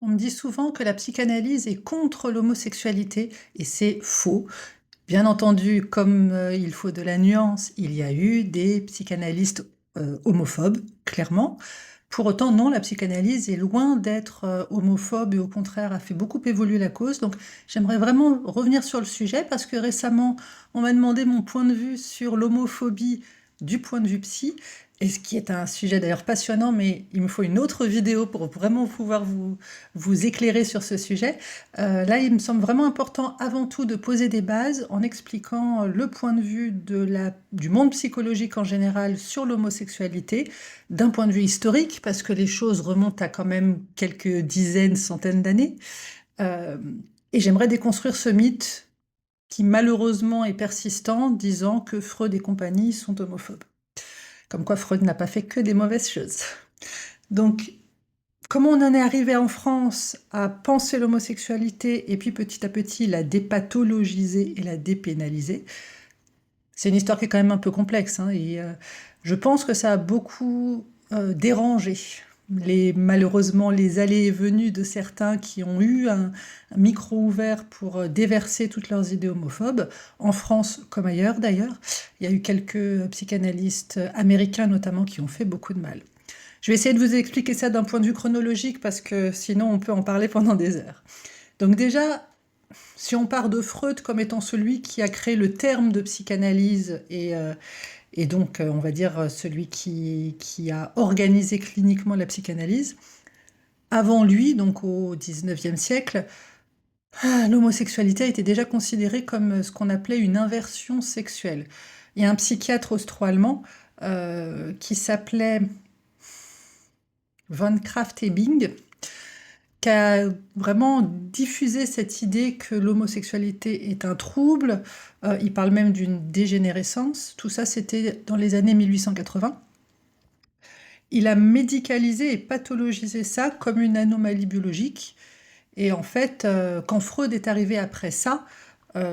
On me dit souvent que la psychanalyse est contre l'homosexualité et c'est faux. Bien entendu, comme il faut de la nuance, il y a eu des psychanalystes homophobes, clairement. Pour autant, non, la psychanalyse est loin d'être homophobe et au contraire a fait beaucoup évoluer la cause. Donc j'aimerais vraiment revenir sur le sujet parce que récemment, on m'a demandé mon point de vue sur l'homophobie du point de vue psy. Et ce qui est un sujet d'ailleurs passionnant, mais il me faut une autre vidéo pour vraiment pouvoir vous éclairer sur ce sujet. Là, il me semble vraiment important avant tout de poser des bases en expliquant le point de vue du monde psychologique en général sur l'homosexualité, d'un point de vue historique, parce que les choses remontent à quand même quelques dizaines, centaines d'années. Euh, et j'aimerais déconstruire ce mythe qui malheureusement est persistant, disant que Freud et compagnie sont homophobes. Comme quoi Freud n'a pas fait que des mauvaises choses. Donc, comment on en est arrivé en France à penser l'homosexualité et puis petit à petit la dépathologiser et la dépénaliser, c'est une histoire qui est quand même un peu complexe, hein, et je pense que ça a beaucoup dérangé malheureusement les allées et venues de certains qui ont eu un micro ouvert pour déverser toutes leurs idées homophobes, en France comme ailleurs d'ailleurs. Il y a eu quelques psychanalystes américains notamment qui ont fait beaucoup de mal. Je vais essayer de vous expliquer ça d'un point de vue chronologique parce que sinon on peut en parler pendant des heures. Donc déjà, si on part de Freud comme étant celui qui a créé le terme de psychanalyse et donc on va dire celui qui a organisé cliniquement la psychanalyse, avant lui, donc au XIXe siècle, l'homosexualité a été déjà considérée comme ce qu'on appelait une inversion sexuelle. Il y a un psychiatre austro-allemand qui s'appelait von Krafft-Ebing, qui a vraiment diffusé cette idée que l'homosexualité est un trouble. Il parle même d'une dégénérescence. Tout ça, c'était dans les années 1880. Il a médicalisé et pathologisé ça comme une anomalie biologique. Et en fait, quand Freud est arrivé après ça,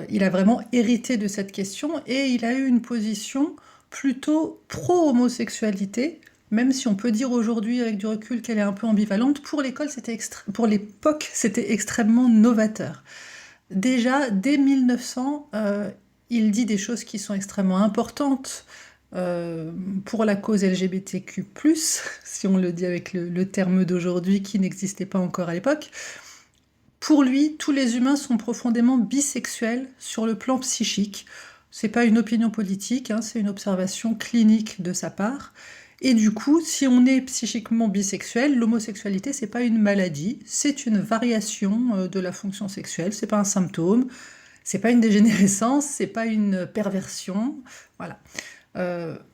il a vraiment hérité de cette question et il a eu une position plutôt pro-homosexualité, même si on peut dire aujourd'hui avec du recul qu'elle est un peu ambivalente. Pour l'époque, c'était extrêmement novateur. Déjà, dès 1900, il dit des choses qui sont extrêmement importantes pour la cause LGBTQ+, si on le dit avec le terme d'aujourd'hui qui n'existait pas encore à l'époque. Pour lui, tous les humains sont profondément bisexuels sur le plan psychique. C'est pas une opinion politique, hein, c'est une observation clinique de sa part. Et du coup, si on est psychiquement bisexuel, l'homosexualité, c'est pas une maladie, c'est une variation de la fonction sexuelle, c'est pas un symptôme, c'est pas une dégénérescence, c'est pas une perversion. Voilà.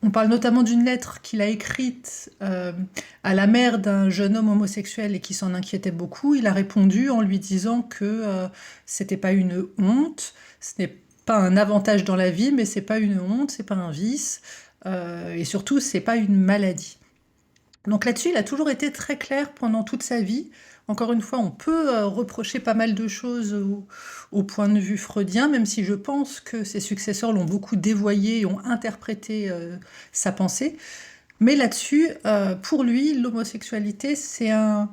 On parle notamment d'une lettre qu'il a écrite à la mère d'un jeune homme homosexuel et qui s'en inquiétait beaucoup. Il a répondu en lui disant que c'était pas une honte, ce n'est pas un avantage dans la vie, mais c'est pas une honte, c'est pas un vice, et surtout c'est pas une maladie. Donc là-dessus, il a toujours été très clair pendant toute sa vie. Encore une fois, on peut reprocher pas mal de choses au point de vue freudien, même si je pense que ses successeurs l'ont beaucoup dévoyé et ont interprété sa pensée. Mais là-dessus, pour lui, l'homosexualité, c'est un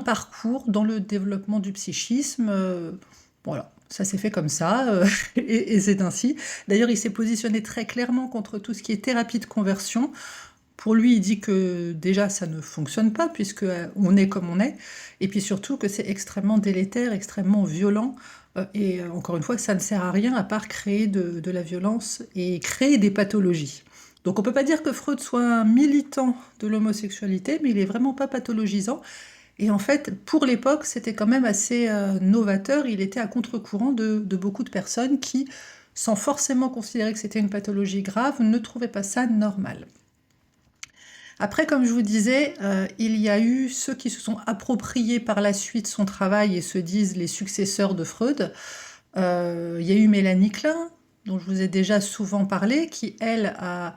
parcours dans le développement du psychisme. Voilà, ça s'est fait comme ça, et c'est ainsi. D'ailleurs, il s'est positionné très clairement contre tout ce qui est thérapie de conversion. Pour lui, il dit que déjà ça ne fonctionne pas puisque on est comme on est, et puis surtout que c'est extrêmement délétère, extrêmement violent, et encore une fois, ça ne sert à rien à part créer de la violence et créer des pathologies. Donc on peut pas dire que Freud soit un militant de l'homosexualité, mais il est vraiment pas pathologisant. Et en fait, pour l'époque, c'était quand même assez novateur. Il était à contre-courant de beaucoup de personnes qui, sans forcément considérer que c'était une pathologie grave, ne trouvaient pas ça normal. Après, comme je vous disais, il y a eu ceux qui se sont appropriés par la suite son travail et se disent les successeurs de Freud. Il y a eu Mélanie Klein, dont je vous ai déjà souvent parlé, qui, elle, a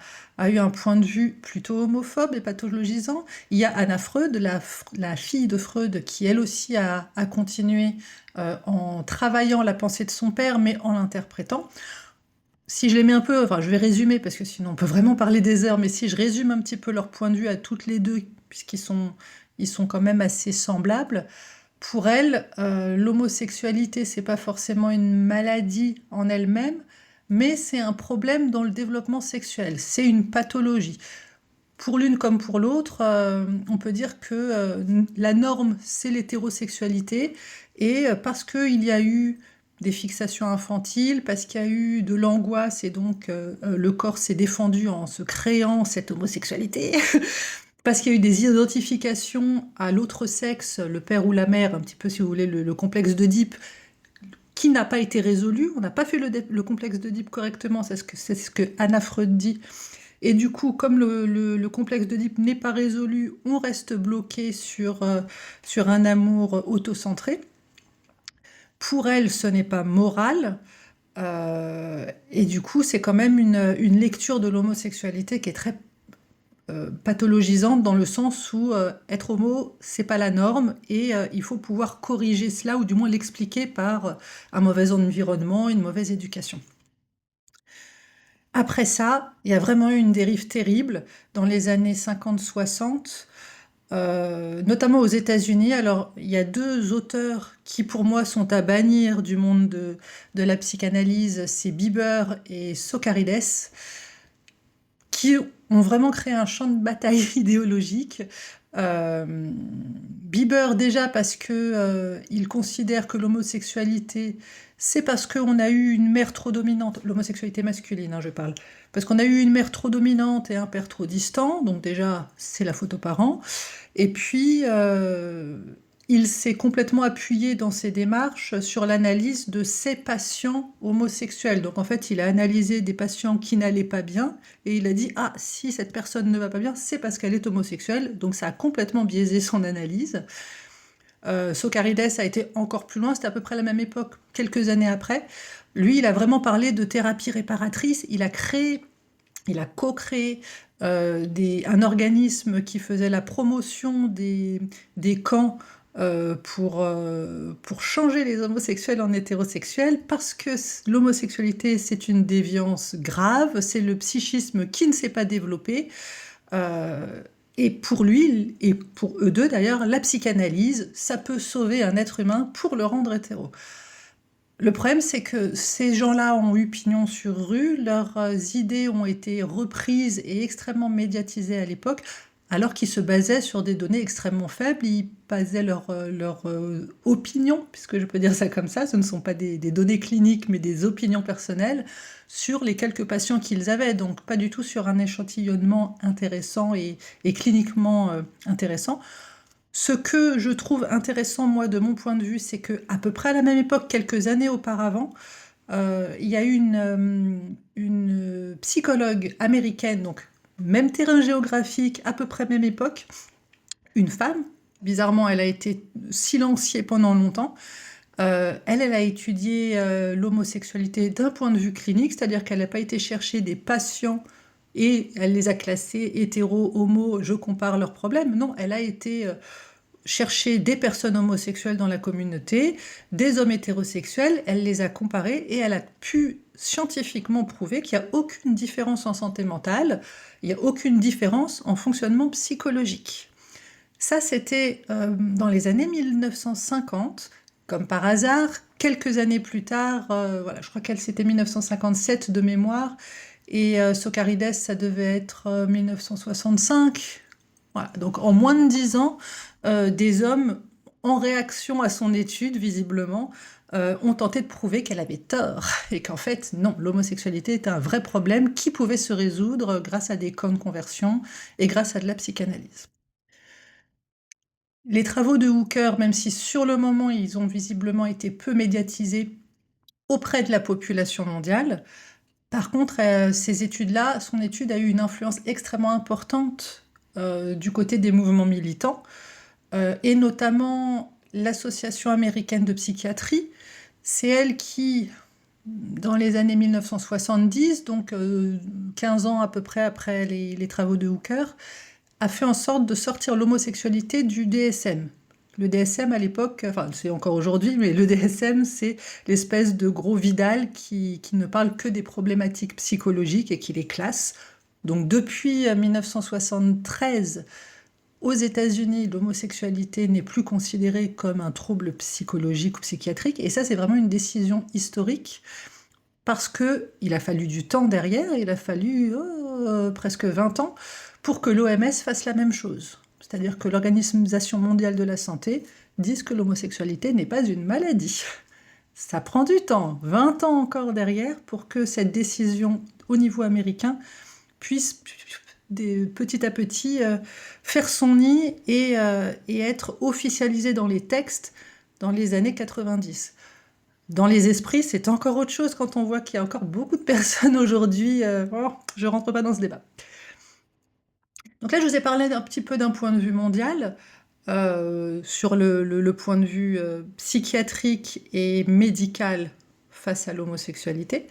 eu un point de vue plutôt homophobe et pathologisant. Il y a Anna Freud, la fille de Freud, qui, elle aussi, a continué en travaillant la pensée de son père, mais en l'interprétant. Si je les mets un peu, enfin je vais résumer parce que sinon on peut vraiment parler des heures, mais si je résume un petit peu leur point de vue à toutes les deux, puisqu'ils sont quand même assez semblables, Pour elle, l'homosexualité, c'est pas forcément une maladie en elle-même, mais c'est un problème dans le développement sexuel. C'est une pathologie. Pour l'une comme pour l'autre, on peut dire que la norme, c'est l'hétérosexualité, et parce qu'il y a eu des fixations infantiles, parce qu'il y a eu de l'angoisse, et donc le corps s'est défendu en se créant cette homosexualité, parce qu'il y a eu des identifications à l'autre sexe, le père ou la mère, un petit peu si vous voulez le complexe d'Oedipe, qui n'a pas été résolu. On n'a pas fait le complexe d'Oedipe correctement, c'est ce que Anna Freud dit. Et du coup, comme le complexe d'Oedipe n'est pas résolu, on reste bloqué sur un amour autocentré. Pour elle, ce n'est pas moral. Et du coup, c'est quand même une lecture de l'homosexualité qui est très pathologisante dans le sens où être homo, c'est pas la norme et il faut pouvoir corriger cela ou du moins l'expliquer par un mauvais environnement, une mauvaise éducation. Après ça, il y a vraiment eu une dérive terrible dans les années 50-60, notamment aux États-Unis. Alors, il y a deux auteurs qui, pour moi, sont à bannir du monde de la psychanalyse, c'est Bieber et Socarides, qui ont vraiment créé un champ de bataille idéologique. Bieber déjà parce que il considère que l'homosexualité, c'est parce qu'on a eu une mère trop dominante, l'homosexualité masculine, hein, je parle, parce qu'on a eu une mère trop dominante et un père trop distant, donc déjà c'est la faute aux parents. Et puis il s'est complètement appuyé dans ses démarches sur l'analyse de ses patients homosexuels. Donc en fait, il a analysé des patients qui n'allaient pas bien et il a dit, ah, si cette personne ne va pas bien, c'est parce qu'elle est homosexuelle. Donc ça a complètement biaisé son analyse. Socarides a été encore plus loin, c'était à peu près la même époque, quelques années après. Lui, il a vraiment parlé de thérapie réparatrice. Il a co-créé un organisme qui faisait la promotion des camps pour changer les homosexuels en hétérosexuels, parce que l'homosexualité, c'est une déviance grave, c'est le psychisme qui ne s'est pas développé. Et pour lui, et pour eux deux d'ailleurs, la psychanalyse, ça peut sauver un être humain pour le rendre hétéro. Le problème, c'est que ces gens-là ont eu pignon sur rue, leurs idées ont été reprises et extrêmement médiatisées à l'époque, alors qu'ils se basaient sur des données extrêmement faibles. Ils basaient leur opinion, puisque je peux dire ça comme ça, ce ne sont pas des données cliniques, mais des opinions personnelles, sur les quelques patients qu'ils avaient, donc pas du tout sur un échantillonnement intéressant et cliniquement intéressant. Ce que je trouve intéressant, moi, de mon point de vue, c'est qu'à peu près à la même époque, quelques années auparavant, il y a eu une psychologue américaine, donc même terrain géographique, à peu près même époque, une femme. Bizarrement, elle a été silenciée pendant longtemps. Elle a étudié l'homosexualité d'un point de vue clinique, c'est-à-dire qu'elle n'a pas été chercher des patients et elle les a classés hétéro, homo, je compare leurs problèmes. Non, elle a été chercher des personnes homosexuelles dans la communauté, des hommes hétérosexuels, elle les a comparés et elle a pu scientifiquement prouver qu'il n'y a aucune différence en santé mentale, il n'y a aucune différence en fonctionnement psychologique. Ça, c'était dans les années 1950, comme par hasard. Quelques années plus tard, voilà, je crois qu'elle c'était 1957 de mémoire, et Socarides, ça devait être 1965. Voilà, donc en moins de 10 ans, des hommes, en réaction à son étude, visiblement, ont tenté de prouver qu'elle avait tort, et qu'en fait, non, l'homosexualité était un vrai problème qui pouvait se résoudre grâce à des camps de conversion et grâce à de la psychanalyse. Les travaux de Hooker, même si sur le moment ils ont visiblement été peu médiatisés auprès de la population mondiale, par contre, ces études-là, son étude a eu une influence extrêmement importante du côté des mouvements militants, et notamment l'Association américaine de psychiatrie. C'est elle qui, dans les années 1970, donc 15 ans à peu près après les travaux de Hooker, a fait en sorte de sortir l'homosexualité du DSM. Le DSM à l'époque, enfin c'est encore aujourd'hui, mais le DSM c'est l'espèce de gros Vidal qui ne parle que des problématiques psychologiques et qui les classe. Donc depuis 1973, Aux États-Unis, l'homosexualité n'est plus considérée comme un trouble psychologique ou psychiatrique, et ça, c'est vraiment une décision historique, parce qu'il a fallu du temps derrière, il a fallu presque 20 ans pour que l'OMS fasse la même chose. C'est-à-dire que l'Organisation mondiale de la santé dise que l'homosexualité n'est pas une maladie. Ça prend du temps, 20 ans encore derrière, pour que cette décision au niveau américain puisse petit à petit faire son nid et être officialisée dans les textes dans les années 90. Dans les esprits, c'est encore autre chose quand on voit qu'il y a encore beaucoup de personnes aujourd'hui. Je ne rentre pas dans ce débat. Donc là, je vous ai parlé un petit peu d'un point de vue mondial, sur le point de vue psychiatrique et médical face à l'homosexualité.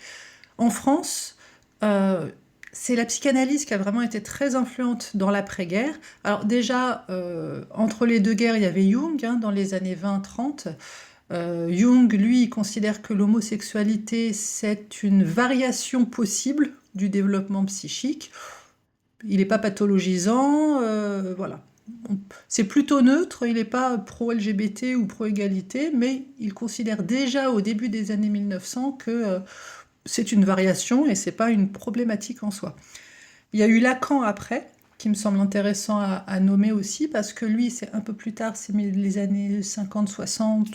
En France, c'est la psychanalyse qui a vraiment été très influente dans l'après-guerre. Alors déjà, entre les deux guerres, il y avait Jung, hein, dans les années 20-30. Jung, lui, il considère que l'homosexualité, c'est une variation possible du développement psychique. Il n'est pas pathologisant, voilà. C'est plutôt neutre, il n'est pas pro-LGBT ou pro-égalité, mais il considère déjà au début des années 1900 que c'est une variation et c'est pas une problématique en soi. Il y a eu Lacan après, qui me semble intéressant à nommer aussi, parce que lui, c'est un peu plus tard, c'est les années 50-60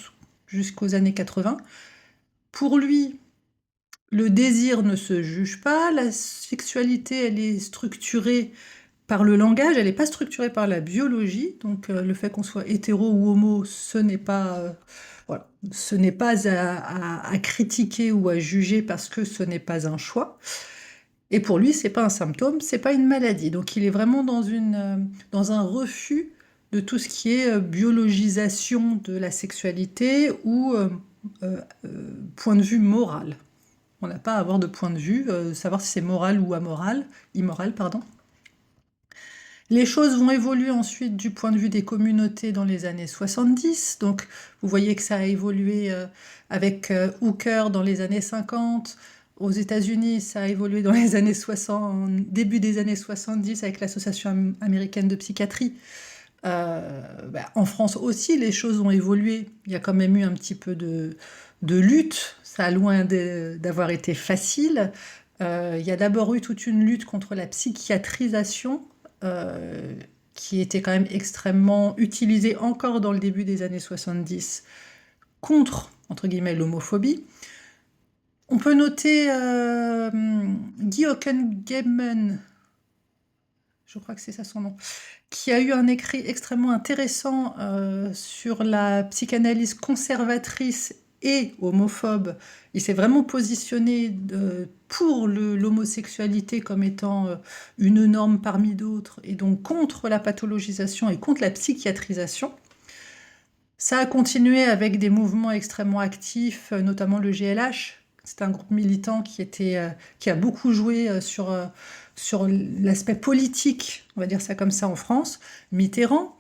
jusqu'aux années 80. Pour lui, le désir ne se juge pas, la sexualité, elle est structurée par le langage, elle n'est pas structurée par la biologie, donc le fait qu'on soit hétéro ou homo, ce n'est pas, voilà, ce n'est pas à critiquer ou à juger parce que ce n'est pas un choix. Et pour lui, c'est pas un symptôme, c'est pas une maladie. Donc il est vraiment dans un refus de tout ce qui est biologisation de la sexualité ou point de vue moral. On n'a pas à avoir de point de vue, savoir si c'est moral ou amoral, immoral, pardon. Les choses vont évoluer ensuite du point de vue des communautés dans les années 70. Donc, vous voyez que ça a évolué avec Hooker dans les années 50. Aux États-Unis, ça a évolué dans les années 60, début des années 70 avec l'Association américaine de psychiatrie. En France aussi, les choses ont évolué. Il y a quand même eu un petit peu de lutte. Ça a loin d'avoir été facile. Il y a d'abord eu toute une lutte contre la psychiatrisation, qui était quand même extrêmement utilisée encore dans le début des années 70 contre, entre guillemets, l'homophobie. On peut noter Guy Hockenheimen, je crois que c'est ça son nom, qui a eu un écrit extrêmement intéressant sur la psychanalyse conservatrice et homophobe. Il s'est vraiment positionné pour l'homosexualité comme étant une norme parmi d'autres, et donc contre la pathologisation et contre la psychiatrisation. Ça a continué avec des mouvements extrêmement actifs, notamment le GLH. C'est un groupe militant qui a beaucoup joué sur l'aspect politique, on va dire ça comme ça, en France. Mitterrand,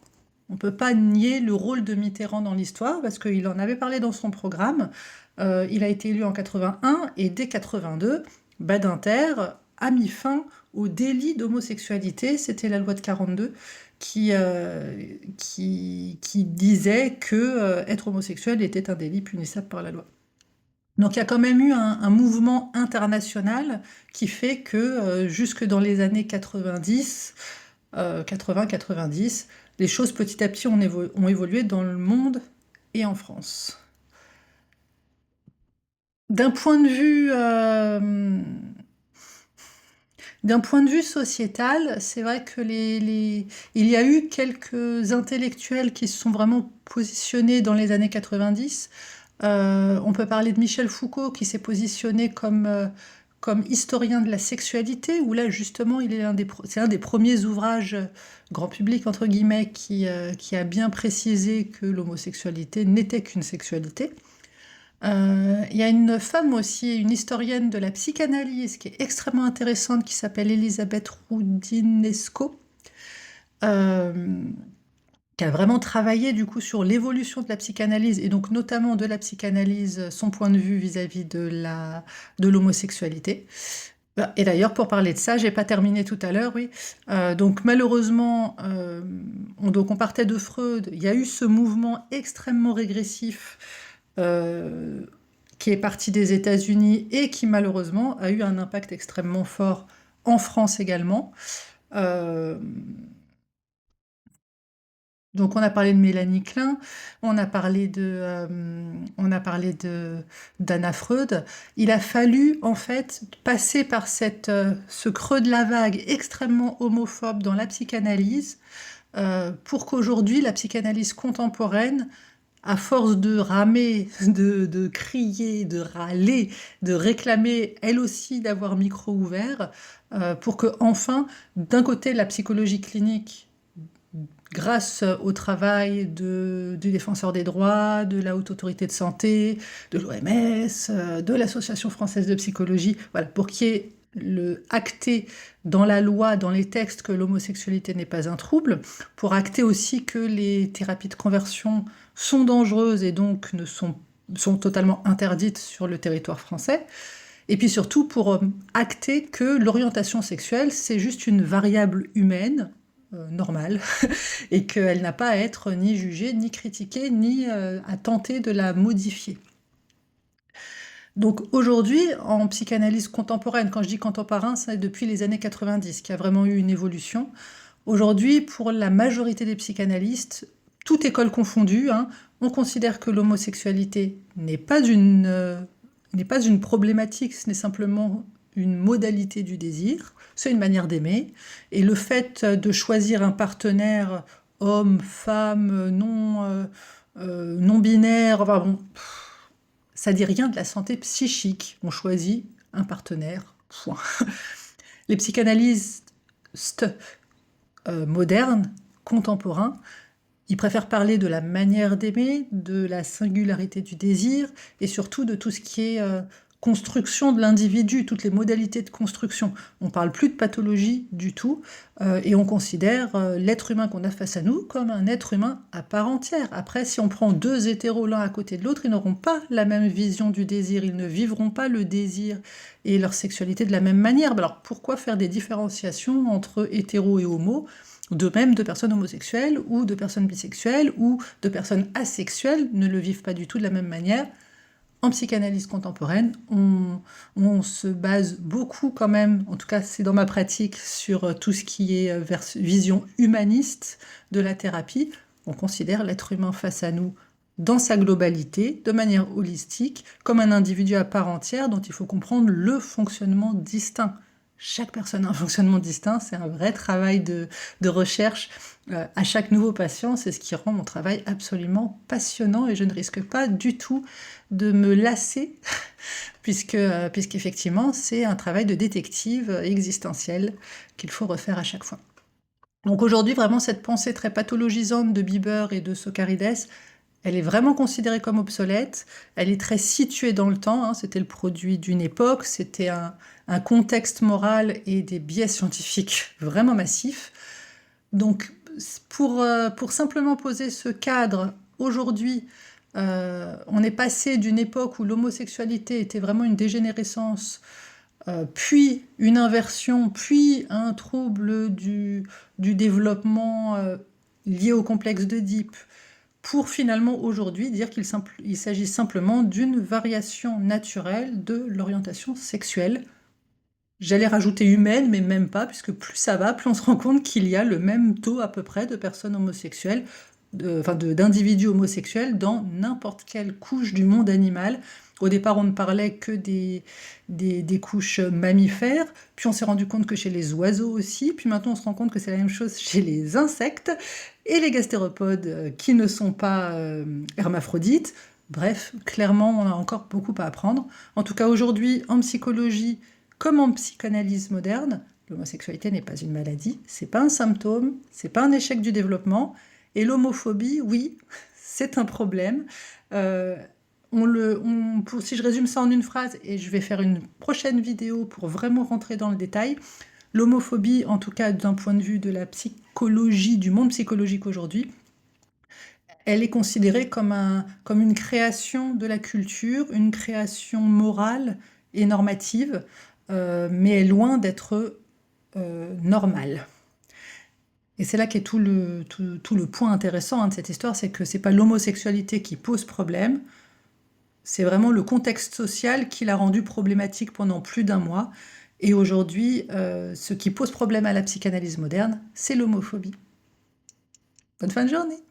on ne peut pas nier le rôle de Mitterrand dans l'histoire, parce qu'il en avait parlé dans son programme. Il a été élu en 81, et dès 82, Badinter a mis fin au délit d'homosexualité. C'était la loi de 42 qui disait que être homosexuel était un délit punissable par la loi. Donc il y a quand même eu un mouvement international qui fait que jusque dans les années 90, 80-90, les choses petit à petit ont évolué dans le monde et en France. D'un point de vue sociétal, c'est vrai que il y a eu quelques intellectuels qui se sont vraiment positionnés dans les années 90. On peut parler de Michel Foucault qui s'est positionné comme historien de la sexualité, où là justement c'est un des premiers ouvrages grand public entre guillemets qui a bien précisé que l'homosexualité n'était qu'une sexualité. Il y a une femme aussi, une historienne de la psychanalyse qui est extrêmement intéressante, qui s'appelle Elisabeth Roudinesco, qui a vraiment travaillé du coup sur l'évolution de la psychanalyse, et donc notamment de la psychanalyse, son point de vue vis-à-vis de l'homosexualité. Bah, et d'ailleurs, pour parler de ça, j'ai pas terminé tout à l'heure, oui. Donc malheureusement, donc on partait de Freud, il y a eu ce mouvement extrêmement régressif euh, qui est parti des États-Unis et qui malheureusement a eu un impact extrêmement fort en France également. Euh, donc on a parlé de Mélanie Klein, on a parlé d'Anna Freud. Il a fallu en fait passer par ce creux de la vague extrêmement homophobe dans la psychanalyse pour qu'aujourd'hui la psychanalyse contemporaine, à force de ramer, de crier, de râler, de réclamer elle aussi d'avoir micro ouvert, pour que enfin, d'un côté, la psychologie clinique grâce au travail du défenseur des droits, de la Haute Autorité de Santé, de l'OMS, de l'Association française de psychologie, voilà, pour qu'il y ait acté dans la loi, dans les textes, que l'homosexualité n'est pas un trouble, pour acter aussi que les thérapies de conversion sont dangereuses et donc sont totalement interdites sur le territoire français. Et puis surtout pour acter que l'orientation sexuelle, c'est juste une variable humaine, normale, et qu'elle n'a pas à être ni jugée, ni critiquée, ni à tenter de la modifier. Donc aujourd'hui, en psychanalyse contemporaine, quand je dis contemporain, c'est depuis les années 90 qu'il y a vraiment eu une évolution. Aujourd'hui, pour la majorité des psychanalystes, toute école confondue, hein, on considère que l'homosexualité n'est pas une problématique, ce n'est simplement une modalité du désir, c'est une manière d'aimer. Et le fait de choisir un partenaire homme, femme, non binaire, enfin bon, ça dit rien de la santé psychique. On choisit un partenaire, point. Les psychanalystes modernes, contemporains, ils préfèrent parler de la manière d'aimer, de la singularité du désir et surtout de tout ce qui est construction de l'individu, toutes les modalités de construction. On ne parle plus de pathologie du tout et on considère l'être humain qu'on a face à nous comme un être humain à part entière. Après, si on prend deux hétéros l'un à côté de l'autre, ils n'auront pas la même vision du désir, ils ne vivront pas le désir et leur sexualité de la même manière. Alors pourquoi faire des différenciations entre hétéros et homo ? De même, de personnes homosexuelles ou de personnes bisexuelles ou de personnes asexuelles ne le vivent pas du tout de la même manière. En psychanalyse contemporaine, on se base beaucoup quand même, en tout cas c'est dans ma pratique, sur tout ce qui est vision humaniste de la thérapie. On considère l'être humain face à nous dans sa globalité, de manière holistique, comme un individu à part entière dont il faut comprendre le fonctionnement distinct. Chaque personne a un fonctionnement distinct, c'est un vrai travail de recherche à chaque nouveau patient, c'est ce qui rend mon travail absolument passionnant et je ne risque pas du tout de me lasser puisqu'effectivement c'est un travail de détective existentiel qu'il faut refaire à chaque fois. Donc aujourd'hui vraiment cette pensée très pathologisante de Bieber et de Socarides, elle est vraiment considérée comme obsolète, elle est très située dans le temps, hein, c'était le produit d'une époque, c'était un contexte moral et des biais scientifiques vraiment massifs. Donc pour simplement poser ce cadre, aujourd'hui, on est passé d'une époque où l'homosexualité était vraiment une dégénérescence, puis une inversion, puis un trouble du développement lié au complexe d'Oedipe, pour finalement aujourd'hui dire qu'il s'agit simplement d'une variation naturelle de l'orientation sexuelle. J'allais rajouter humaine, mais même pas, puisque plus ça va, plus on se rend compte qu'il y a le même taux à peu près de personnes homosexuelles, d'individus homosexuels dans n'importe quelle couche du monde animal. Au départ, on ne parlait que des couches mammifères, puis on s'est rendu compte que chez les oiseaux aussi, puis maintenant on se rend compte que c'est la même chose chez les insectes et les gastéropodes qui ne sont pas hermaphrodites. Bref, clairement, on a encore beaucoup à apprendre. En tout cas, aujourd'hui, en psychologie, comme en psychanalyse moderne, l'homosexualité n'est pas une maladie, c'est pas un symptôme, c'est pas un échec du développement. Et l'homophobie, oui, c'est un problème. Si je résume ça en une phrase, et je vais faire une prochaine vidéo pour vraiment rentrer dans le détail, l'homophobie, en tout cas d'un point de vue de la psychologie, du monde psychologique aujourd'hui, elle est considérée comme une création de la culture, une création morale et normative, mais est loin d'être normale. Et c'est là qu'est tout le point intéressant, hein, de cette histoire, c'est que c'est pas l'homosexualité qui pose problème, c'est vraiment le contexte social qui l'a rendu problématique pendant plus d'1 mois. Et aujourd'hui, ce qui pose problème à la psychanalyse moderne, c'est l'homophobie. Bonne fin de journée!